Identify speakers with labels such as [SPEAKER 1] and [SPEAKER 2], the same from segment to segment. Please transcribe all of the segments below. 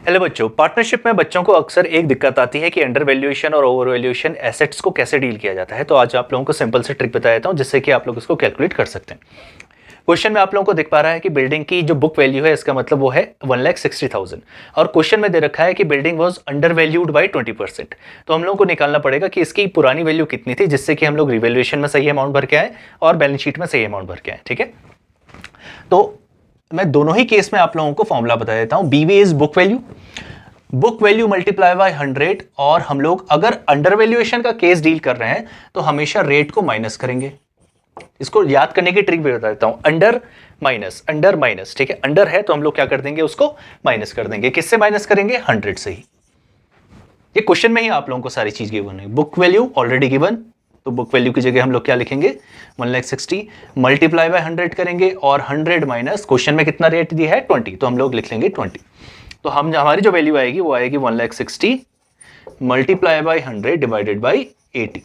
[SPEAKER 1] Hello बच्चों, partnership में बच्चों को अक्सर एक दिक्कत आती है कि अंडर वैल्यूएशन और ओवर वैल्यूएशन एसेट्स को कैसे डील किया जाता है। तो आज आप लोगों को सिंपल से ट्रिक बता देता हूं जिससे कि आप लोग इसको कैलकुलेट कर सकते हैं। क्वेश्चन में आप लोगों को दिख पा रहा है कि बिल्डिंग की जो बुक वैल्यू है इसका मतलब वो है 1,60,000 और क्वेश्चन में दे रखा है कि building was under valued bye 20%। तो हम लोगों को निकालना पड़ेगा कि इसकी पुरानी वैल्यू कितनी थी जिससे कि हम लोग रिवैल्यूएशन में सही अमाउंट भर के आए और बैलेंस शीट में सही अमाउंट भर के आए। ठीक है, तो मैं दोनों ही केस में आप लोगों को फॉर्मूला बता देता हूं। बीवी is book value multiply by 100 और हम लोग अगर अंडर वैल्यूएशन का केस डील कर रहे हैं तो हमेशा रेट को माइनस करेंगे। इसको याद करने की ट्रिक भी बता देता हूं, अंडर माइनस। ठीक है, अंडर है तो हम लोग क्या कर देंगे, उसको माइनस कर देंगे। किससे माइनस करेंगे? 100 से ही। ये क्वेश्चन में ही आप लोगों को सारी चीज गिवन है। बुक वैल्यू ऑलरेडी गिवन, तो बुक वैल्यू की जगह हम लोग क्या लिखेंगे, 1,60,000 मल्टीप्लाई बाय 100 करेंगे और 100 माइनस क्वेश्चन में कितना रेट दिया है 20, तो हम लोग लिख लेंगे 20। तो हमारी जो वैल्यू आएगी वो आएगी 1,60,000 मल्टीप्लाई बाय 100 डिवाइडेड बाय 80।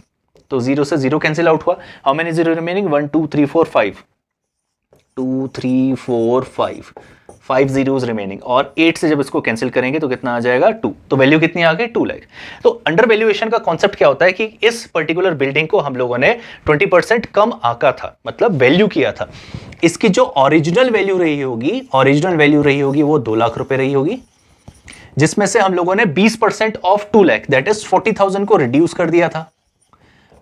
[SPEAKER 1] तो 0 से 0 कैंसिल आउट हुआ। How many zero remaining? 1 2 3 4 5 2 3 4 5 5 zeros remaining और 8 से जब इसको कैंसिल करेंगे तो कितना आ जाएगा 2। तो वैल्यू कितनी आ गई 2 लाख। तो अंडर वैल्यूएशन का कॉन्सेप्ट क्या होता है कि इस पर्टिकुलर बिल्डिंग को हम लोगों ने 20% कम आंका था, मतलब वैल्यू किया था। इसकी जो ओरिजिनल वैल्यू रही होगी वो 2 लाख रुपए रही होगी, जिसमें से हम लोगों ने 20% ऑफ 2 लाख दैट इज 40,000 को रिड्यूस कर दिया था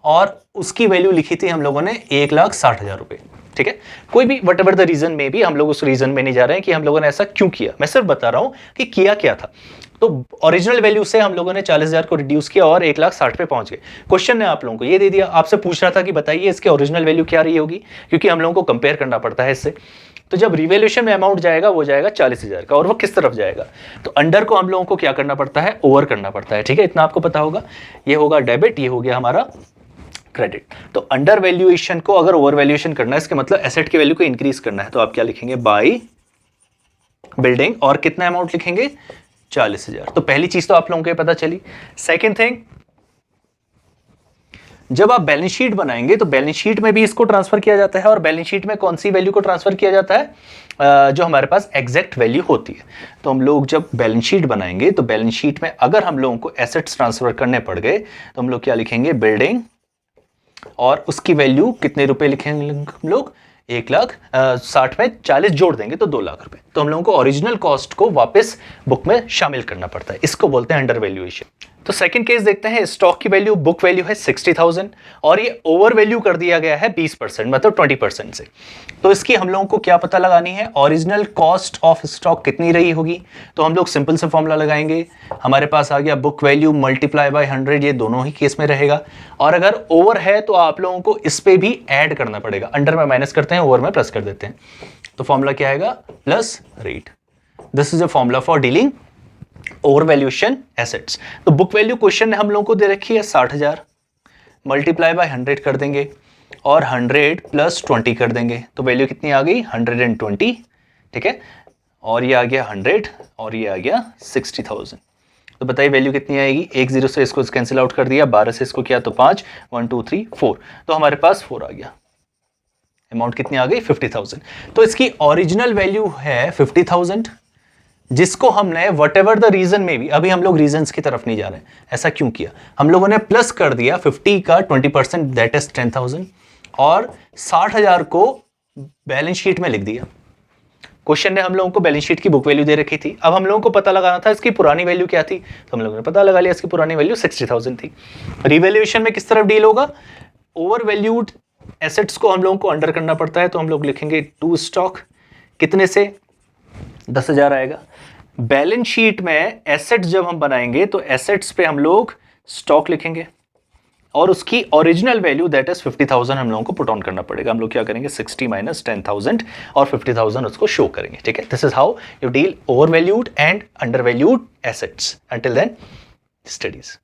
[SPEAKER 1] और उसकी वैल्यू लिखी थी हम लोगों ने 1,60,000 रुपए। ठीक है, कोई भी वट एवर द रीजन में भी, हम लोग उस रीजन में नहीं जा रहे हैं कि हम लोगों ने ऐसा क्यों किया, मैं सिर्फ बता रहा हूं कि किया क्या था। तो ओरिजिनल वैल्यू से हम लोगों ने 40,000 को रिड्यूस किया और 1,60,000 पे पहुंच गए। क्वेश्चन ने आप लोगों को ये दे दिया, आपसे पूछ रहा था कि बताइए इसके ओरिजिनल वैल्यू क्या रही होगी, क्योंकि हम लोगों को कंपेयर करना पड़ता है इससे। तो जब रिवैल्यूएशन में अमाउंट जाएगा वो जाएगा 40,000 का, और वो किस तरफ जाएगा, तो अंडर को हम लोगों को क्या करना पड़ता है, ओवर करना पड़ता है। ठीक है, इतना आपको पता होगा। ये होगा डेबिट, ये हो गया हमारा क्रेडिट। तो अंडर वैल्यूएशन को अगर ओवर वैल्यूएशन करना है, इसके मतलब एसेट की वैल्यू को इंक्रीज करना है, तो आप क्या लिखेंगे, बाय बिल्डिंग, और कितना अमाउंट लिखेंगे, 40,000। तो पहली चीज तो आप लोगों को पता चली। सेकेंड थिंग, जब आप बैलेंस शीट बनाएंगे तो बैलेंस शीट में भी इसको ट्रांसफर किया जाता है, और बैलेंस शीट में कौन सी वैल्यू को ट्रांसफर किया जाता है, जो हमारे पास एग्जैक्ट वैल्यू होती है। तो हम लोग जब बैलेंस शीट बनाएंगे तो बैलेंस शीट में अगर हम लोगों को एसेट्स ट्रांसफर करने पड़ गए तो हम लोग क्या लिखेंगे, बिल्डिंग, और उसकी वैल्यू कितने रुपए लिखेंगे हम लोग, 1,60,000 में 40 जोड़ देंगे तो 2 लाख रुपए। तो हम लोगों को ओरिजिनल कॉस्ट को वापस बुक में शामिल करना पड़ता है, इसको बोलते हैं अंडर वैल्यूएशन। तो सेकंड केस देखते हैं। स्टॉक की वैल्यू, बुक वैल्यू है 60,000 और ये ओवर वैल्यू कर दिया गया है 20%, मतलब 20% से। तो इसकी हम लोगों को क्या पता लगानी है, ओरिजिनल कॉस्ट ऑफ स्टॉक कितनी रही होगी। तो हम लोग सिंपल से फॉर्मूला लगाएंगे, हमारे पास आ गया बुक वैल्यू मल्टीप्लाई बाय 100, ये दोनों ही केस में रहेगा। और अगर ओवर है तो आप लोगों को इस पे भी ऐड करना पड़ेगा, अंडर में माइनस करते हैं, ओवर में प्लस कर देते हैं। तो फॉर्मूला क्या आएगा, plus rate. This is a formula for dealing over valuation assets. तो बुक वैल्यू क्वेश्चन ने हम लोगों को दे रखी है 60,000, मल्टीप्लाई बाय 100 कर देंगे और 100 प्लस 20 कर देंगे, तो वैल्यू कितनी आ गई, 120। ठीक है, और ये आ गया 100 और ये आ गया 60,000। तो बताइए वैल्यू कितनी आएगी, 1 0 से इसको कैंसिल आउट कर दिया, 12 से इसको किया तो 5, 1 2 3 4, तो हमारे पास 4 आ गया। अमाउंट कितनी आ गई, 50,000। तो इसकी ओरिजिनल वैल्यू है 50,000, जिसको हमने वट एवर द रीजन में भी, अभी हम लोग रीजंस की तरफ नहीं जा रहे हैं, ऐसा क्यों किया, हम लोगों ने प्लस कर दिया 50 का 20% दैट इज 10,000 और 60,000 को बैलेंस शीट में लिख दिया। क्वेश्चन ने हम लोगों को बैलेंस शीट की बुक वैल्यू दे रखी थी, अब हम लोगों को पता लगाना था इसकी पुरानी वैल्यू क्या थी, तो हम लोगों ने पता लगा लिया, इसकी पुरानी वैल्यू 60,000 थी। रिवैल्यूएशन में किस तरफ डील होगा, ओवर वैल्यूड एसेट्स को हम लोगों को अंडर करना पड़ता है, तो हम लोग लिखेंगे टू स्टॉक, कितने से 10,000 आएगा। बैलेंस शीट में एसेट्स जब हम बनाएंगे तो एसेट्स पे हम लोग स्टॉक लिखेंगे और उसकी ओरिजिनल वैल्यू दैट इज 50,000 हम लोगों को पुट ऑन करना पड़ेगा। हम लोग क्या करेंगे, 60 माइनस 10,000 और 50,000 उसको शो करेंगे। ठीक है, this is how you deal over valued and under valued assets. Until then studies.